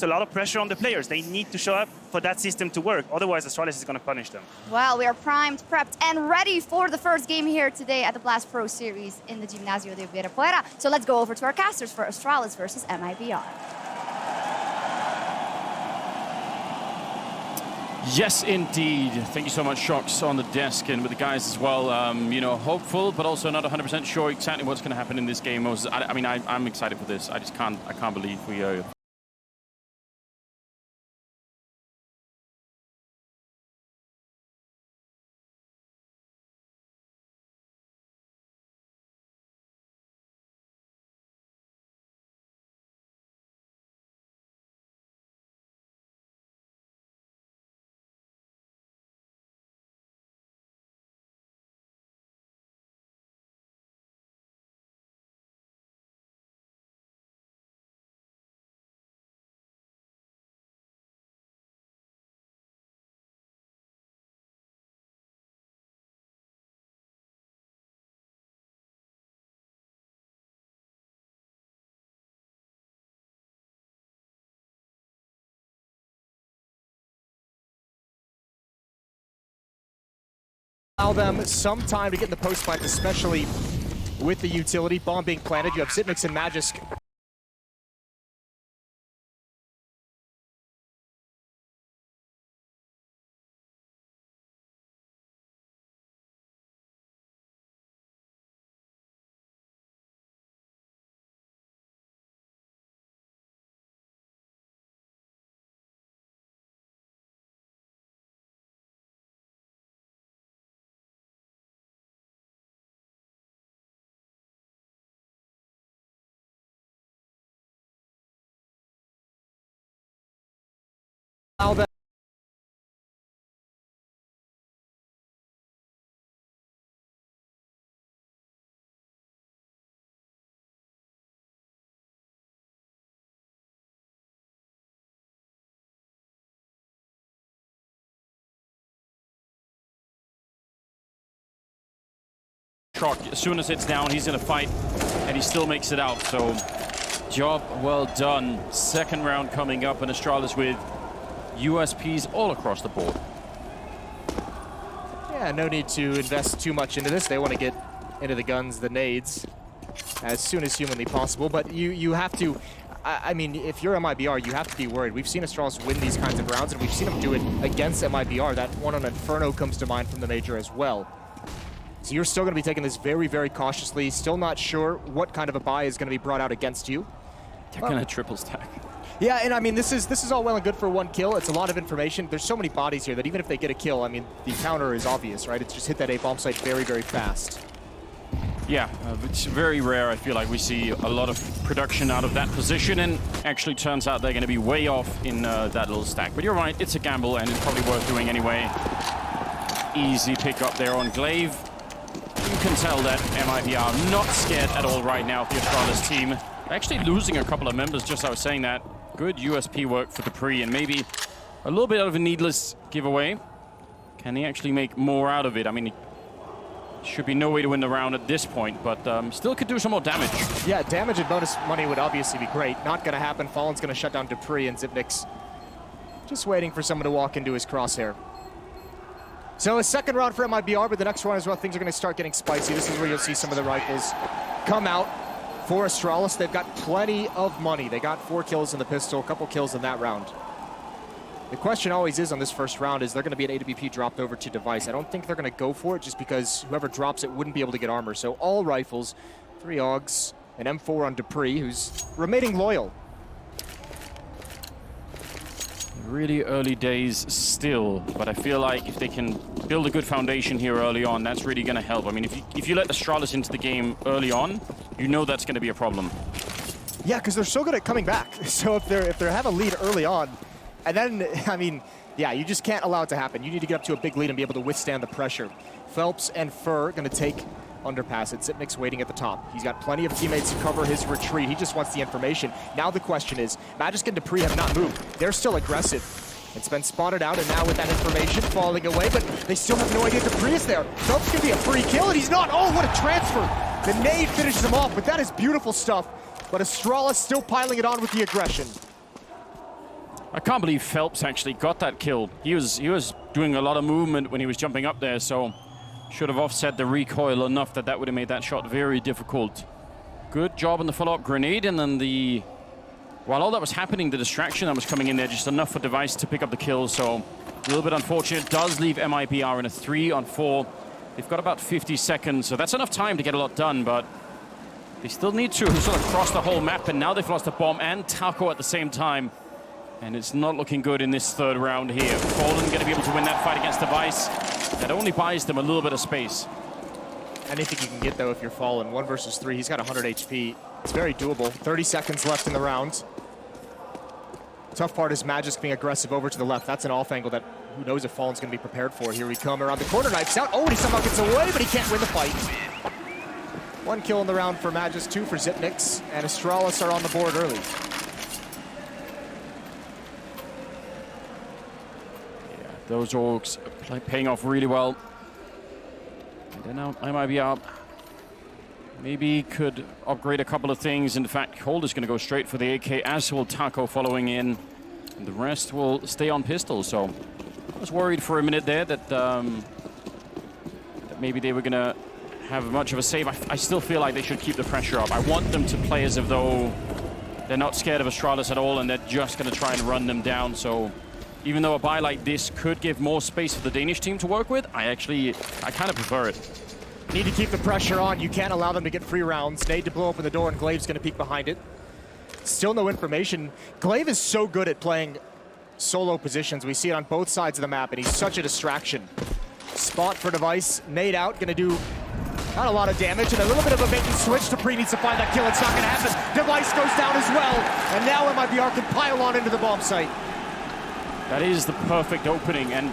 a lot of pressure on the players. They need to show up for that system to work. Otherwise, Astralis is going to punish them. Well, we are primed, prepped, and ready for the first game here today at the Blast Pro Series in the Gimnasio de Ibirapuera. So let's go over to our casters for Astralis versus MIBR. Yes, indeed. Thank you so much, Shocks, on the desk and with the guys as well. You know, hopeful, but also not 100% sure exactly what's going to happen in this game. I mean, I'm excited for this. I can't believe we are. Allow them some time to get in the post fight, especially with the utility bomb being planted. You have Zipnix and Magisk. Allow them. Shock, as soon as it's down, he's in a fight, and he still makes it out. So, job well done. Second round coming up, and Astralis with USPs all across the board. Yeah, no need to invest too much into this. They want to get into the guns, the nades, as soon as humanly possible. But you have to, I mean, if you're MIBR, you have to be worried. We've seen Astralis win these kinds of rounds, and we've seen them do it against MIBR. That one on Inferno comes to mind from the Major as well. So you're still going to be taking this very, very cautiously. Still not sure what kind of a buy is going to be brought out against you. They're going to triple stack. Yeah, and I mean, this is all well and good for one kill. It's a lot of information. There's so many bodies here that even if they get a kill, I mean, the counter is obvious, right? It's just hit that A-bomb site very, very fast. Yeah, it's very rare. I feel like we see a lot of production out of that position, and actually turns out they're going to be way off in that little stack. But you're right, it's a gamble, and it's probably worth doing anyway. Easy pick up there on Glaive. You can tell that MIBR are not scared at all right now of the Astralis team. Actually losing a couple of members just as I was saying that. Good USP work for Dupree, and maybe a little bit of a needless giveaway. Can he actually make more out of it? I mean, should be no way to win the round at this point, but still could do some more damage. Yeah, damage and bonus money would obviously be great. Not going to happen. Fallen's going to shut down Dupree, and Zipnix just waiting for someone to walk into his crosshair. So a second round for MIBR, but the next round as well, things are going to start getting spicy. This is where you'll see some of the rifles come out for Astralis. They've got plenty of money. They got 4 kills in the pistol, a couple kills in that round. The question always is on this first round is they're going to be an AWP dropped over to device. I don't think they're going to go for it just because whoever drops it wouldn't be able to get armor. So all rifles, 3 AUGs, an M4 on Dupree, who's remaining loyal. Really early days still, but I feel like if they can build a good foundation here early on, that's really going to help. I mean, if you let Astralis into the game early on, you know that's going to be a problem. Yeah, because they're so good at coming back. So if they have a lead early on, and then, I mean, yeah, you just can't allow it to happen. You need to get up to a big lead and be able to withstand the pressure. Phelps and Fur going to take underpass it. Zipnix waiting at the top. He's got plenty of teammates to cover his retreat. He just wants the information. Now the question is, Magisk and Dupree have not moved. They're still aggressive. It's been spotted out, and now with that information falling away, but they still have no idea Dupree is there. Phelps can be a free kill, and he's not. Oh, what a transfer. The nade finishes him off, but that is beautiful stuff. But Astralis still piling it on with the aggression. I can't believe Phelps actually got that kill. He was doing a lot of movement when he was jumping up there, so should have offset the recoil enough that would have made that shot very difficult. Good job on the follow-up grenade, and then while all that was happening, the distraction that was coming in there, just enough for Device to pick up the kill, so a little bit unfortunate. Does leave MIBR in a 3-on-4. They've got about 50 seconds, so that's enough time to get a lot done, but they still need to sort of cross the whole map, and now they've lost a bomb and Taco at the same time. And it's not looking good in this third round here. Fallen going to be able to win that fight against Device. That only buys them a little bit of space. Anything you can get, though, if you're Fallen. 1 versus 3. He's got 100 HP. It's very doable. 30 seconds left in the round. Tough part is Magisk being aggressive over to the left. That's an off angle that who knows if Fallen's going to be prepared for. Here we come around the corner. Knifes out. Oh, and he somehow gets away, but he can't win the fight. 1 kill in the round for Magisk, 2 for Xyp9x, and Astralis are on the board early. Those orgs paying off really well. And then now MIBR maybe could upgrade a couple of things. In fact, Cold is going to go straight for the AK, as will Taco following in. And the rest will stay on pistol. So I was worried for a minute there that maybe they were going to have much of a save. I still feel like they should keep the pressure up. I want them to play as if though they're not scared of Astralis at all and they're just going to try and run them down. So even though a buy like this could give more space for the Danish team to work with, I kind of prefer it. Need to keep the pressure on. You can't allow them to get free rounds. Nade to blow open the door, and Glaive's going to peek behind it. Still no information. Glaive is so good at playing solo positions. We see it on both sides of the map, and he's such a distraction. Spot for Device. Nade out, going to do not a lot of damage, and a little bit of a bait and switch. Dupree needs to find that kill. It's not going to happen. Device goes down as well, and now MIBR can pile on into the bomb site. That is the perfect opening, and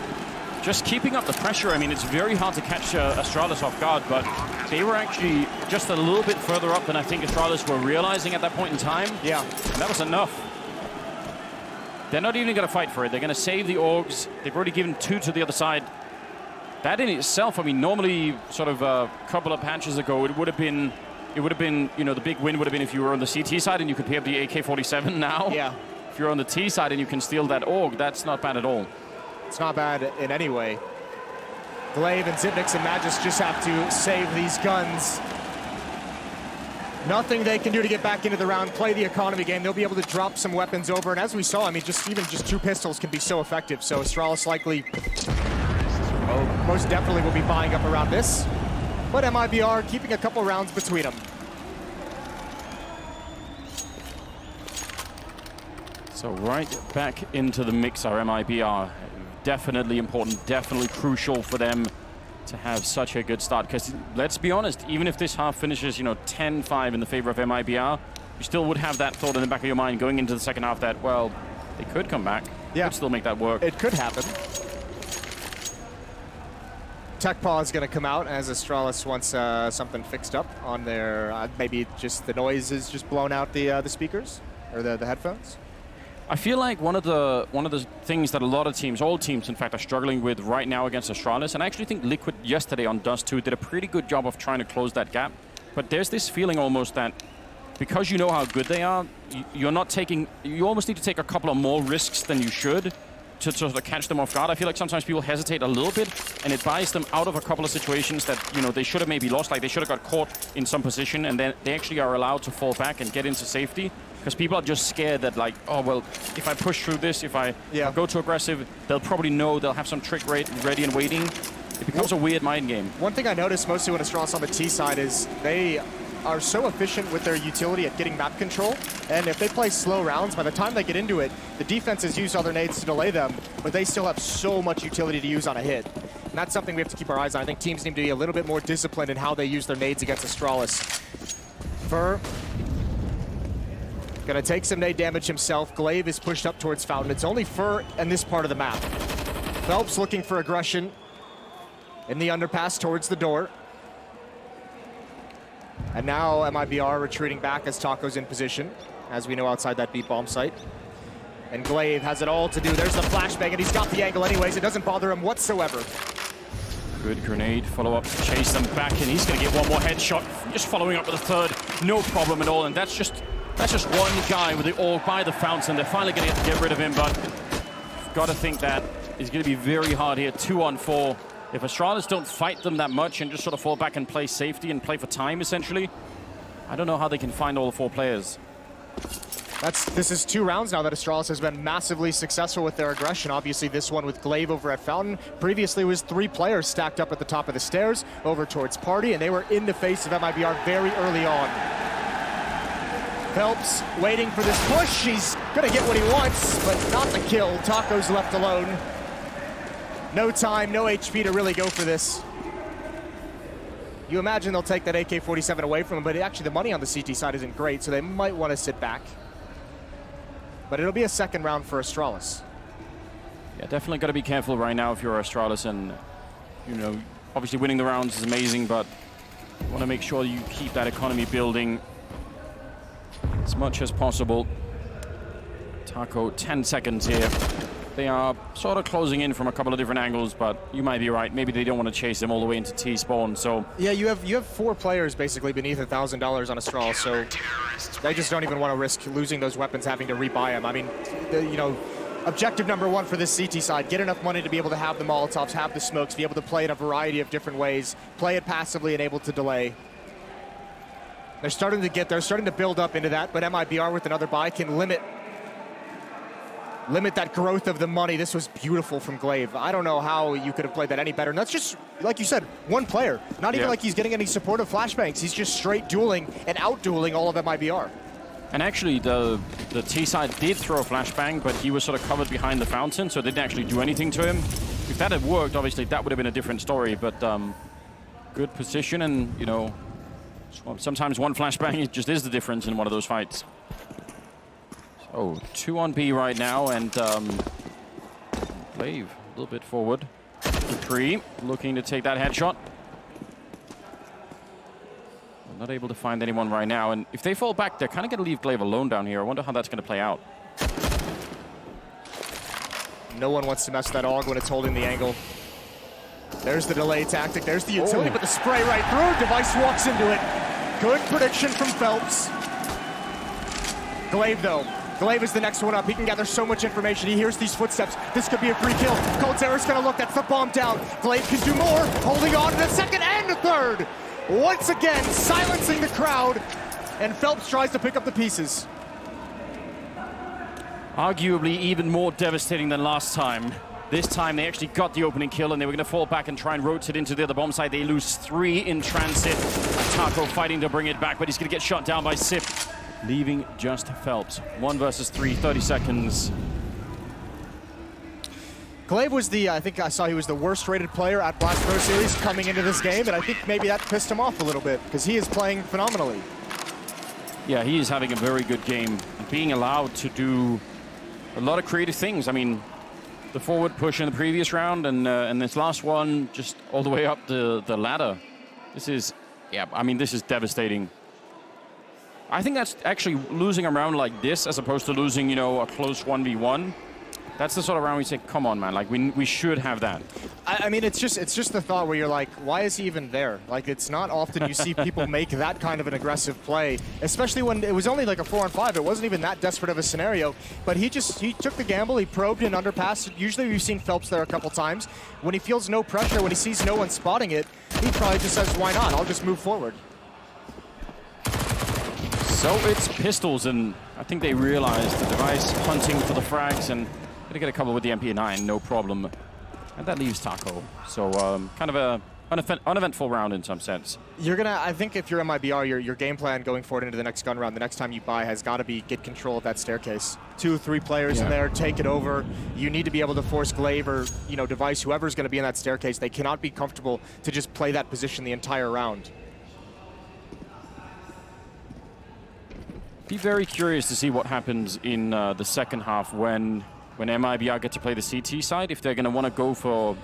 just keeping up the pressure. I mean, it's very hard to catch Astralis off guard, but they were actually just a little bit further up than I think Astralis were realizing at that point in time. Yeah. And that was enough. They're not even going to fight for it. They're going to save the orgs. They've already given 2 to the other side. That in itself, I mean, normally sort of a couple of patches ago, it would have been, you know, the big win would have been if you were on the CT side and you could pick up the AK-47 now. Yeah. If you're on the T side and you can steal that org, that's not bad at all. It's not bad in any way. Glaive and Xyp9x and Magisk just have to save these guns. Nothing they can do to get back into the round, play the economy game. They'll be able to drop some weapons over, and as we saw, I mean, even just 2 pistols can be so effective. So Astralis likely, most definitely will be buying up around this. But MIBR keeping a couple rounds between them. So right back into the mix are MIBR. Definitely important, definitely crucial for them to have such a good start. Because let's be honest, even if this half finishes, you know, 10-5 in the favor of MIBR, you still would have that thought in the back of your mind going into the second half that, well, they could come back. Yeah. Could still make that work. It could happen. TechPaw is going to come out as Astralis wants something fixed up on their, maybe just the noise is just blown out the speakers or the headphones. I feel like one of the things that a lot of teams, all teams in fact, are struggling with right now against Astralis, and I actually think Liquid yesterday on Dust 2 did a pretty good job of trying to close that gap. But there's this feeling almost that because you know how good they are, you almost need to take a couple of more risks than you should to sort of catch them off guard. I feel like sometimes people hesitate a little bit, and it buys them out of a couple of situations that, you know, they should have maybe lost. Like they should have got caught in some position, and then they actually are allowed to fall back and get into safety. Because people are just scared that, like, oh, well, if I push through this, if I go too aggressive, they'll probably know they'll have some trick ready and waiting. It becomes a weird mind game. One thing I noticed mostly when Astralis on the T side is they are so efficient with their utility at getting map control. And if they play slow rounds, by the time they get into it, the defenses use other nades to delay them, but they still have so much utility to use on a hit. And that's something we have to keep our eyes on. I think teams need to be a little bit more disciplined in how they use their nades against Astralis. Fur gonna take some nade damage himself. Glaive is pushed up towards Fountain. It's only Fur in this part of the map. Phelps looking for aggression in the underpass towards the door. And now MIBR retreating back as Taco's in position, as we know outside that beat bomb site. And Glaive has it all to do. There's the flashbang, and he's got the angle anyways. It doesn't bother him whatsoever. Good grenade, follow-up, chase them back, and he's gonna get one more headshot. Just following up with a third, no problem at all, and that's just That's just one guy with the orb by the fountain. They're finally going to get rid of him, but got to think that is going to be very hard here. 2-on-4. If Astralis don't fight them that much and just sort of fall back and play safety and play for time, essentially, I don't know how they can find all 4 players. This is 2 rounds now that Astralis has been massively successful with their aggression. Obviously, this one with Glaive over at Fountain. Previously, it was 3 players stacked up at the top of the stairs over towards Party, and they were in the face of MIBR very early on. Phelps waiting for this push. He's gonna get what he wants, but not the kill. Taco's left alone. No time, no HP to really go for this. You imagine they'll take that AK-47 away from him, but actually the money on the CT side isn't great, so they might want to sit back. But it'll be a second round for Astralis. Yeah, definitely got to be careful right now if you're Astralis, and you know, obviously winning the rounds is amazing, but you want to make sure you keep that economy building as much as possible. Taco, 10 seconds here. They are sort of closing in from a couple of different angles, but you might be right. Maybe they don't want to chase them all the way into T-spawn, so... Yeah, you have 4 players basically beneath $1,000 on Astralis, so they just don't even want to risk losing those weapons, having to rebuy them. I mean, you know, objective number 1 for this CT side, get enough money to be able to have the Molotovs, have the smokes, be able to play in a variety of different ways, play it passively and able to delay. They're starting to build up into that, but MIBR with another buy can limit that growth of the money. This was beautiful from Glaive. I don't know how you could have played that any better. And that's just, like you said, 1 player. Not even like he's getting any supportive flashbangs. He's just straight dueling and out-dueling all of MIBR. And actually, the T side did throw a flashbang, but he was sort of covered behind the fountain, so it didn't actually do anything to him. If that had worked, obviously, that would have been a different story, but good position, and, you know, sometimes 1 flashbang, it just is the difference in one of those fights. Oh, 2 on B right now, and Glaive a little bit forward. Dupree looking to take that headshot. Not able to find anyone right now, and if they fall back, they're kind of going to leave Glaive alone down here. I wonder how that's going to play out. No one wants to mess with that AUG when it's holding the angle. There's the delay tactic, there's the utility, but the spray right through. Device walks into it. Good prediction from Phelps. Glaive, though. Glaive is the next one up. He can gather so much information. He hears these footsteps. This could be a free kill. Coldzera's gonna look. That's the bomb down. Glaive can do more. Holding on to the second and the third. Once again, silencing the crowd. And Phelps tries to pick up the pieces. Arguably even more devastating than last time. This time they actually got the opening kill, and they were going to fall back and try and rotate into the other bomb side. They lose 3 in transit. Taco fighting to bring it back, but he's going to get shot down by Sip, leaving just Phelps. 1 versus 3, 30 seconds. Glaive was I think I saw he was the worst rated player at Blast Pro Series coming into this game, and I think maybe that pissed him off a little bit, because he is playing phenomenally. Yeah, he is having a very good game, being allowed to do a lot of creative things. I mean, the forward push in the previous round, and this last one, just all the way up the ladder. This is, yeah, I mean, this is devastating. I think that's actually losing a round like this, as opposed to losing, you know, a close 1v1. That's the sort of round we say, come on, man, like we should have that. I mean, it's just the thought where you're like, why is he even there? Like, it's not often you see people make that kind of an aggressive play, especially when it was only like a 4-on-5. It wasn't even that desperate of a scenario, but he took the gamble, he probed and underpassed. Usually we've seen Phelps there a couple times. When he feels no pressure, when he sees no one spotting it, he probably just says, why not? I'll just move forward. So it's pistols, and I think they realized the device hunting for the frags, and gonna get a couple with the MP9, no problem. And that leaves Taco. So kind of a uneventful round in some sense. I think if you're MIBR, your game plan going forward into the next gun round, the next time you buy, has got to be get control of that staircase. 2, 3 players in there, take it over. You need to be able to force Glaive or, you know, Device, whoever's going to be in that staircase. They cannot be comfortable to just play that position the entire round. Be very curious to see what happens in the second half when MIBR get to play the CT side, if they're going to want to go for,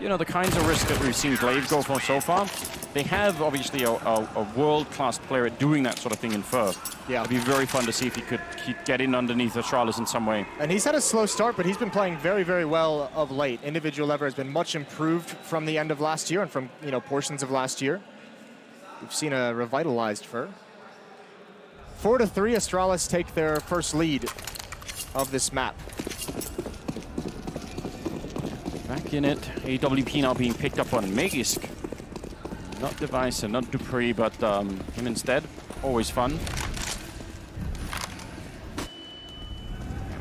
you know, the kinds of risks that we've seen Glaive go for so far. They have, obviously, a world-class player at doing that sort of thing in Fur. Yeah. It'd be very fun to see if he could get in underneath Astralis in some way. And he's had a slow start, but he's been playing very, very well of late. Individual lever has been much improved from the end of last year and from, you know, portions of last year. We've seen a revitalized Fur. 4-3, Astralis take their first lead of this map. Back in it, AWP now being picked up on Magisk. Not Device and not Dupree, but him instead. Always fun.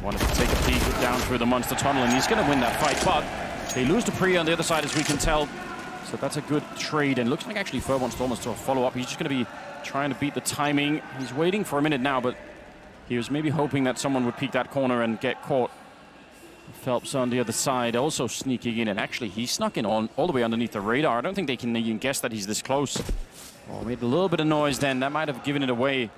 Wanted to take a peek down through the monster tunnel, and he's going to win that fight, but they lose Dupree on the other side, as we can tell. So that's a good trade, and looks like actually Fer wants to almost follow up. He's just going to be trying to beat the timing. He's waiting for a minute now, but he was maybe hoping that someone would peek that corner and get caught. Phelps on the other side, also sneaking in, and actually he snuck in all the way underneath the radar. I don't think they can even guess that he's this close. Oh, made a little bit of noise then. That might have given it away.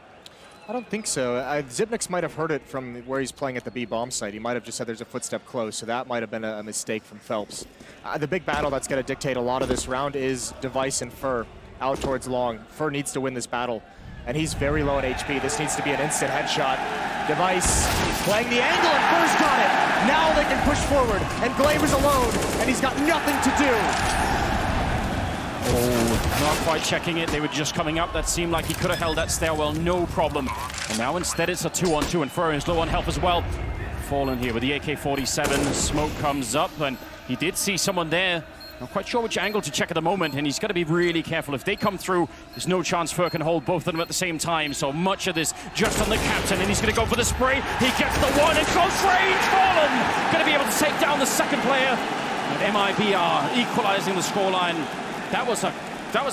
I don't think so. Zipnix might have heard it from where he's playing at the B bomb site. He might have just said there's a footstep close, so that might have been a mistake from Phelps. The big battle that's going to dictate a lot of this round is Device and Fer out towards long. Fer needs to win this battle, and he's very low on HP. This needs to be an instant headshot. Device playing the angle, and Fer's got it. Now they can push forward, and Glaive is alone, and he's got nothing to do. Oh, not quite checking it. They were just coming up. That seemed like he could have held that stairwell, no problem. And now instead it's a 2-on-2, and Fer is low on health as well. Fallen here with the AK-47. Smoke comes up, and he did see someone there. Not quite sure which angle to check at the moment, and he's got to be really careful. If they come through, there's no chance Fer can hold both of them at the same time. So much of this just on the captain, and he's going to go for the spray. He gets the one, and close range, Fallen! Going to be able to take down the second player. And MIBR equalizing the scoreline. That was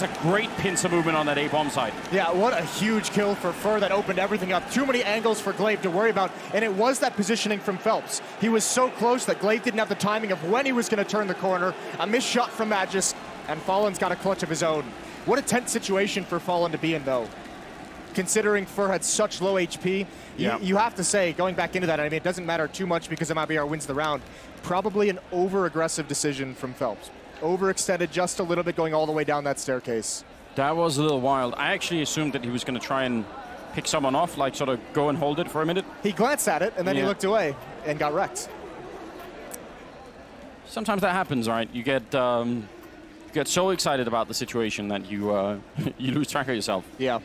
a great pincer movement on that A-bomb side. Yeah, what a huge kill for Fer that opened everything up. Too many angles for Glaive to worry about, and it was that positioning from Phelps. He was so close that Glaive didn't have the timing of when he was going to turn the corner. A missed shot from Magis, and Fallen's got a clutch of his own. What a tense situation for Fallen to be in, though. Considering Fer had such low HP, you have to say, going back into that, I mean, it doesn't matter too much because MIBR wins the round. Probably an over-aggressive decision from Phelps. Overextended just a little bit going all the way down that staircase. That was a little wild. I actually assumed that he was going to try and pick someone off, like sort of go and hold it for a minute. He glanced at it, and then he looked away and got wrecked. Sometimes that happens, right? You get so excited about the situation that you you lose track of yourself. Yeah.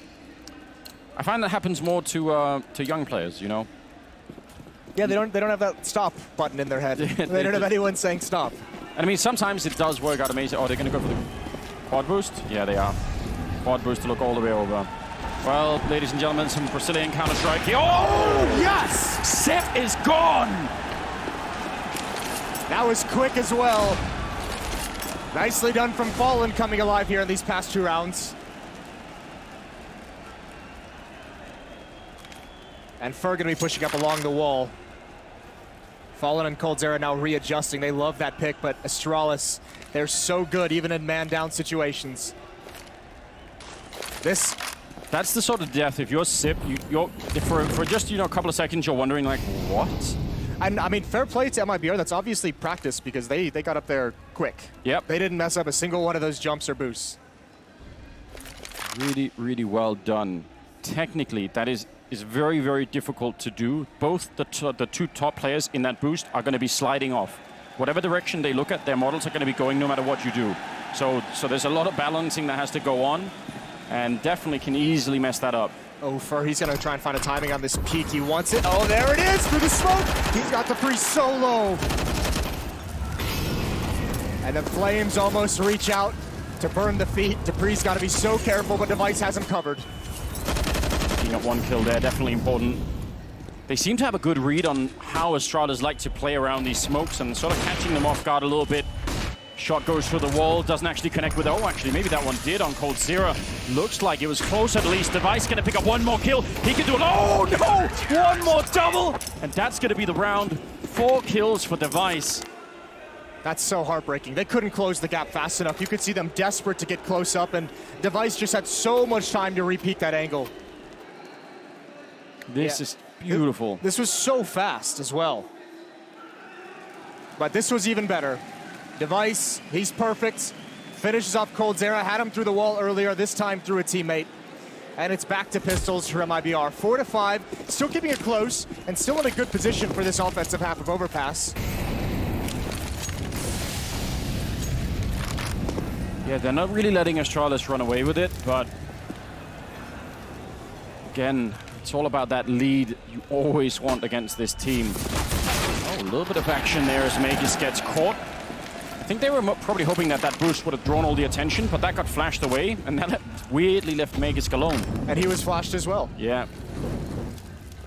I find that happens more to young players, you know? Yeah, they don't have that stop button in their head. They don't have anyone saying stop. And I mean, sometimes it does work out amazing. Oh, they're going to go for the quad boost? Yeah, they are. Quad boost to look all the way over. Well, ladies and gentlemen, some Brazilian Counter-Strike here. Oh, yes! Sip is gone! That was quick as well. Nicely done from Fallen coming alive here in these past 2 rounds. And Fer going to be pushing up along the wall. Fallen and coldzera now readjusting. They love that pick, but Astralis, they're so good even in man-down situations. That's the sort of death. If you're Sip, for just a couple of seconds, you're wondering like, what? And I mean, fair play to MIBR. That's obviously practice because they got up there quick. Yep. They didn't mess up a single one of those jumps or boosts. Really, really well done. Technically, that is very, very difficult to do. Both the 2 top players in that boost are going to be sliding off. Whatever direction they look at, their models are going to be going no matter what you do. So there's a lot of balancing that has to go on, and definitely can easily mess that up. Oh, Fer, he's going to try and find a timing on this peak. He wants it. Oh, there it is through the smoke. He's got the freeze so low. And the flames almost reach out to burn the feet. Dupree's got to be so careful, but Device has him covered. Picking up 1 kill there, definitely important. They seem to have a good read on how Astralis like to play around these smokes and sort of catching them off guard a little bit. Shot goes through the wall, doesn't actually connect with... Oh, actually, maybe that one did on coldzera. Looks like it was close at least. Device going to pick up 1 more kill. He can do it. Oh, no! 1 more double! And that's going to be the round. 4 kills for Device. That's so heartbreaking. They couldn't close the gap fast enough. You could see them desperate to get close up, and Device just had so much time to repeat that angle. This is beautiful. This was so fast as well. But this was even better. Device, he's perfect. Finishes off coldzera, had him through the wall earlier, this time through a teammate. And it's back to pistols for MIBR. 4-5, still keeping it close, and still in a good position for this offensive half of Overpass. Yeah, they're not really letting Astralis run away with it, but again, It's all about that lead you always want against this team. Oh, a little bit of action there as Magus gets caught. I think they were probably hoping that that boost would have drawn all the attention, but that got flashed away, and that weirdly left Magus alone. And he was flashed as well. Yeah.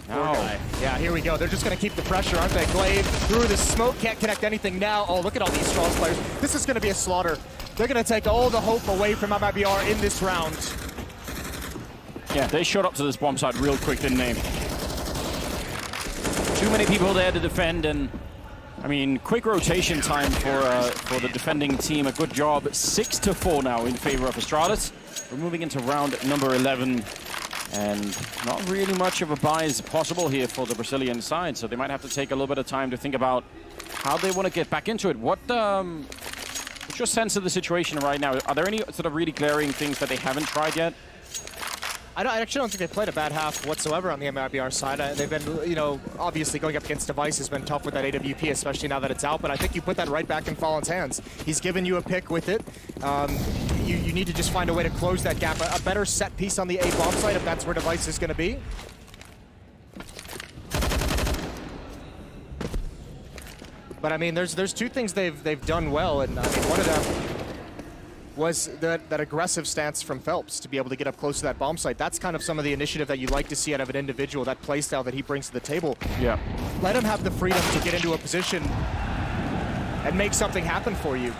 Oh. Yeah, here we go. They're just going to keep the pressure, aren't they? Glaive through the smoke, can't connect anything now. Oh, look at all these Astralis players. This is going to be a slaughter. They're going to take all the hope away from MIBR in this round. Yeah, they showed up to this bomb site real quick, didn't they? Too many people there to defend, and I mean, quick rotation time for the defending team. A good job. 6-4 now in favor of Astralis. We're moving into round number 11. And not really much of a buy is possible here for the Brazilian side, so they might have to take a little bit of time to think about how they want to get back into it. What's your sense of the situation right now? Are there any sort of really glaring things that they haven't tried yet? I actually don't think they've played a bad half whatsoever on the MIBR side. They've been, you know, obviously going up against Device has been tough with that AWP, especially now that it's out, but I think you put that right back in Fallen's hands. He's given you a pick with it. You need to just find a way to close that gap. A better set piece on the A bomb site if that's where Device is going to be. But I mean, there's two things they've done well, and I mean, one of them was that aggressive stance from Phelps to be able to get up close to that bomb site. That's kind of some of the initiative that you like to see out of an individual, that play style that he brings to the table. Yeah. Let him have the freedom to get into a position and make something happen for you.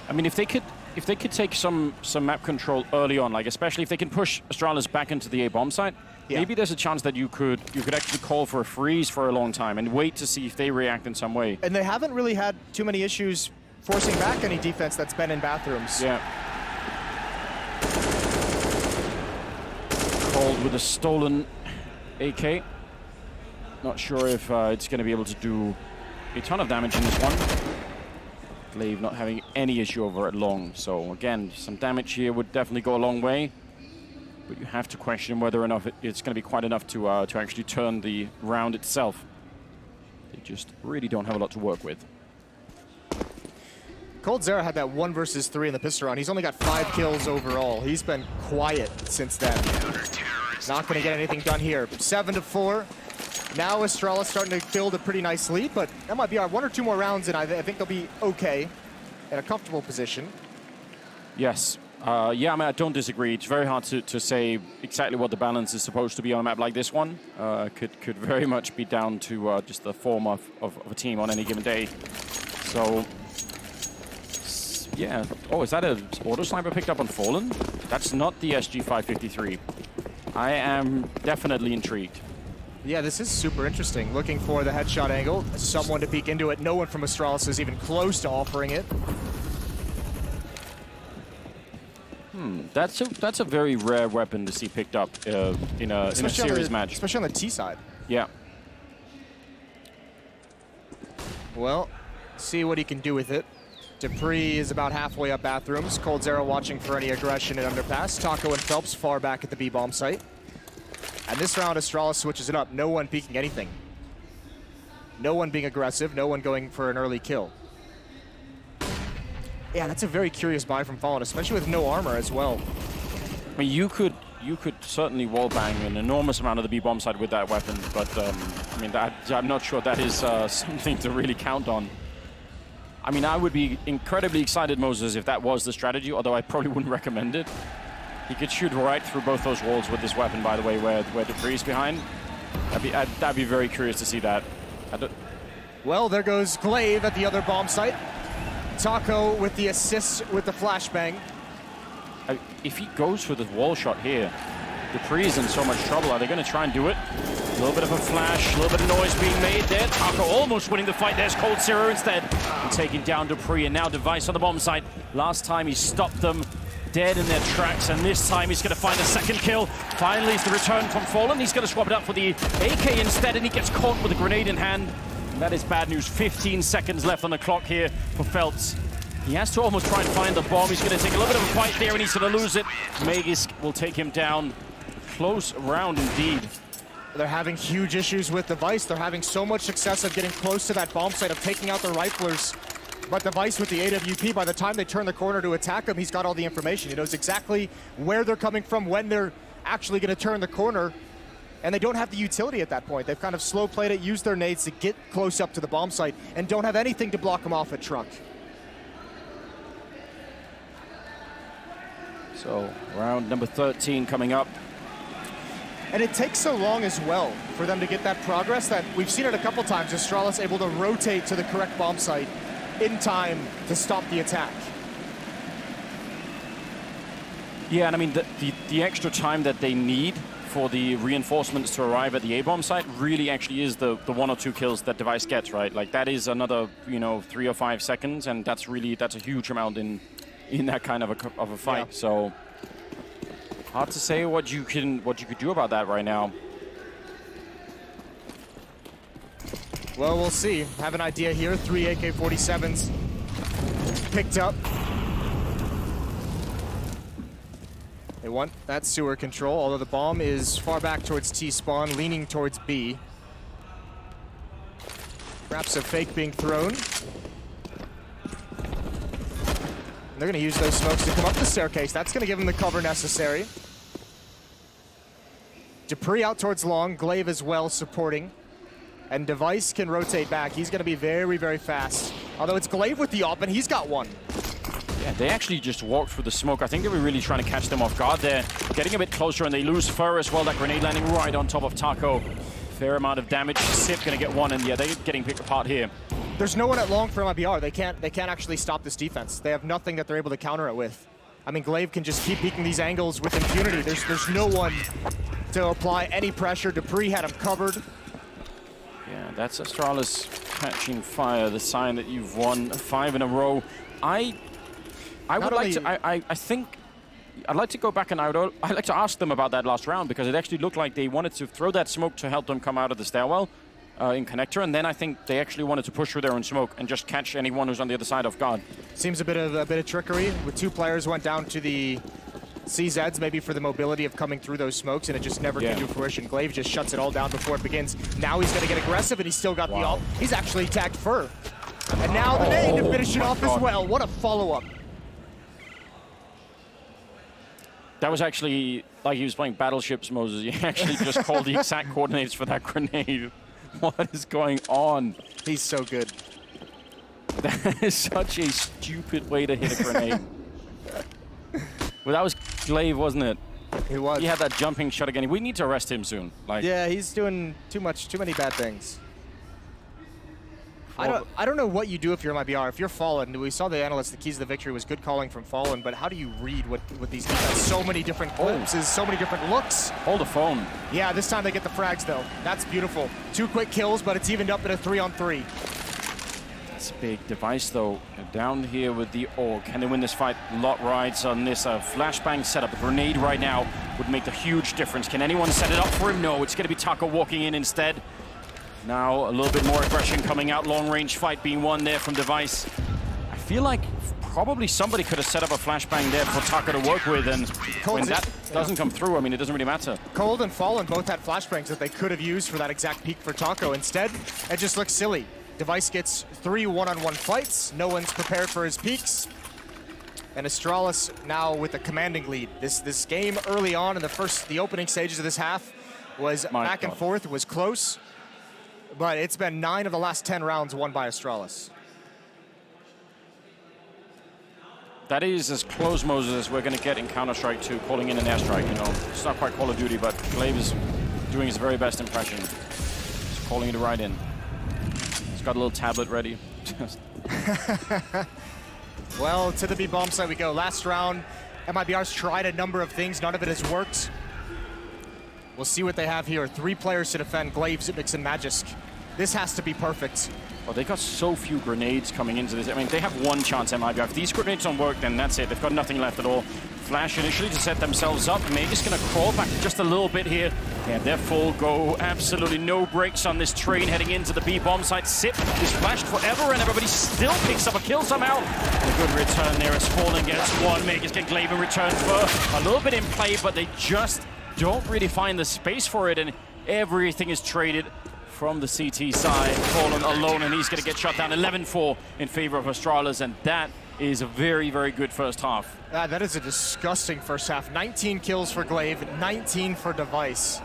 I mean, if they could take some map control early on, like especially if they can push Astralis back into the A bomb site, maybe there's a chance that you could actually call for a freeze for a long time and wait to see if they react in some way. And they haven't really had too many issues forcing back any defense that's been in bathrooms. Yeah. Cold with a stolen AK. Not sure if it's going to be able to do a ton of damage in this one. Glaive not having any issue over at long. So again, some damage here would definitely go a long way. But you have to question whether or not it's going to be quite enough to actually turn the round itself. They just really don't have a lot to work with. coldzera had that 1 versus 3 in the pistol round. He's only got 5 kills overall. He's been quiet since then. Not going to get anything done here. 7-4. Now Astralis starting to build a pretty nice lead, but that might be our 1 or 2 more rounds, and I think they'll be okay in a comfortable position. Yes. Yeah, I mean, I don't disagree. It's very hard to say exactly what the balance is supposed to be on a map like this one. Could very much be down to just the form of a team on any given day. So, yeah. Oh, is that a auto sniper picked up on Fallen? That's not the SG-553. I am definitely intrigued. Yeah, this is super interesting. Looking for the headshot angle, someone to peek into it. No one from Astralis is even close to offering it. That's a very rare weapon to see picked up in a series match. Especially on the T side. Yeah. Well, see what he can do with it. Dupree is about halfway up bathrooms. coldzera watching for any aggression in underpass. Taco and Phelps far back at the B bomb site. And this round, Astralis switches it up. No one peeking anything. No one being aggressive. No one going for an early kill. Yeah, that's a very curious buy from Fallen, especially with no armor as well. I mean, you could certainly wallbang an enormous amount of the B bomb side with that weapon, but I mean, I'm not sure that is something to really count on. I mean, I would be incredibly excited, Moses, if that was the strategy, although I probably wouldn't recommend it. He could shoot right through both those walls with this weapon, by the way, where Dupree's behind. I'd be very curious to see that. Well, there goes Glaive at the other bomb site. Taco with the assist with the flashbang. If he goes for the wall shot here, Dupree's in so much trouble. Are they going to try and do it? A little bit of a flash, a little bit of noise being made there. Taco almost winning the fight. There's coldzera instead. And taking down Dupree, and now Device on the bomb site. Last time he stopped them dead in their tracks, and this time he's going to find a second kill. Finally, it's the return from Fallen. He's going to swap it up for the AK instead, and he gets caught with a grenade in hand. And that is bad news. 15 seconds left on the clock here for Phelps. He has to almost try and find the bomb. He's going to take a little bit of a fight there, and he's going to lose it. Magus will take him down. Close round indeed. They're having huge issues with Device. They're having so much success of getting close to that bomb site, of taking out the riflers. But Device with the AWP, by the time they turn the corner to attack him, he's got all the information. He knows exactly where they're coming from, when they're actually going to turn the corner, and they don't have the utility at that point. They've kind of slow played it, used their nades to get close up to the bomb site, and don't have anything to block them off at truck. So round number 13 coming up. And it takes so long as well for them to get that progress that we've seen it a couple times. Astralis able to rotate to the correct bomb site in time to stop the attack. Yeah, and I mean, the extra time that they need for the reinforcements to arrive at the A-bomb site really actually is the 1 or 2 kills that Device gets, right? Like, that is another, 3 or 5 seconds, and that's a huge amount in that kind of a fight. Yeah. So hard to say what you could do about that right now. Well, we'll see. Have an idea here. 3 AK-47s picked up. They want that sewer control, although the bomb is far back towards T-spawn, leaning towards B. Perhaps a fake being thrown. They're going to use those smokes to come up the staircase. That's going to give them the cover necessary. Dupree out towards long, Glaive as well supporting. And Device can rotate back. He's going to be very, very fast. Although it's Glaive with the op, and he's got one. Yeah, they actually just walked through the smoke. I think they were really trying to catch them off guard there. Getting a bit closer, and they lose Fur as well. That grenade landing right on top of Taco. Fair amount of damage. Sip going to get one, and yeah, they're getting picked apart here. There's no one at long for MIBR. They can't actually stop this defense. They have nothing that they're able to counter it with. I mean, Glaive can just keep peeking these angles with impunity. There's no one to apply any pressure. Dupree had him covered. Yeah, that's Astralis catching fire, the sign that you've won 5 in a row. I think I'd like to go back and I'd like to ask them about that last round, because it actually looked like they wanted to throw that smoke to help them come out of the stairwell in connector, and then I think they actually wanted to push through their own smoke and just catch anyone who's on the other side off guard. Seems a bit of trickery. With 2 players went down to the CZs, maybe for the mobility of coming through those smokes, and it just never came to fruition. Glaive just shuts it all down before it begins. Now he's going to get aggressive, and he's still got the ult. He's actually tagged Fur. And now the nade to finish it off as well. What a follow-up. That was actually like he was playing Battleships, Moses. He actually just called the exact coordinates for that grenade. What is going on? He's so good. That is such a stupid way to hit a grenade. Well, that was Glaive, wasn't it? He was. He had that jumping shot again. We need to arrest him soon. Like, yeah, he's doing too many bad things. I don't know what you do if you're MIBR. If you're Fallen, we saw the analyst, the keys to the victory was good calling from Fallen, but how do you read what these defense? So many different glimpses, so many different looks. Hold the phone. Yeah, this time they get the frags though. That's beautiful. 2 quick kills, but it's evened up in a 3-on-3. That's a big Device though. They're down here with the AUG. Can they win this fight? Lot rides on this flashbang setup. A grenade right now would make the huge difference. Can anyone set it up for him? No, it's going to be Taco walking in instead. Now a little bit more aggression coming out. Long range fight being won there from Device. I feel like probably somebody could have set up a flashbang there for Taco to work with, and when that doesn't come through, I mean, it doesn't really matter. Cold and Fallen both had flashbangs that they could have used for that exact peak for Taco. Instead, it just looks silly. Device gets 3 one-on-one fights. No one's prepared for his peaks. And Astralis now with a commanding lead. This game early on in the opening stages of this half was back and forth, was close. But it's been 9 of the last 10 rounds won by Astralis. That is as close, Moses, as we're going to get in Counter-Strike 2, calling in an airstrike. It's not quite Call of Duty, but Glaive is doing his very best impression. He's calling it right in. He's got a little tablet ready. Well, to the B bomb site we go. Last round, MIBR's tried a number of things. None of it has worked. We'll see what they have here. 3 players to defend, Glaive, Zipnix, and Magisk. This has to be perfect. Well, they got so few grenades coming into this. I mean, they have one chance, MIBR. If these grenades don't work, then that's it. They've got nothing left at all. Flash initially to set themselves up. Magus going to crawl back just a little bit here. And they're full go. Absolutely no brakes on this train heading into the B bomb site. Sip is flashed forever, and everybody still picks up a kill somehow. A good return there as Fallen gets one. Magus get Glaive in return for a little bit in play, but they just don't really find the space for it, and everything is traded from the CT side. Fallen alone, and he's going to get shot down. 11-4 in favor of Astralis, and that is a very, very good first half. That is a disgusting first half. 19 kills for Glaive, 19 for Device.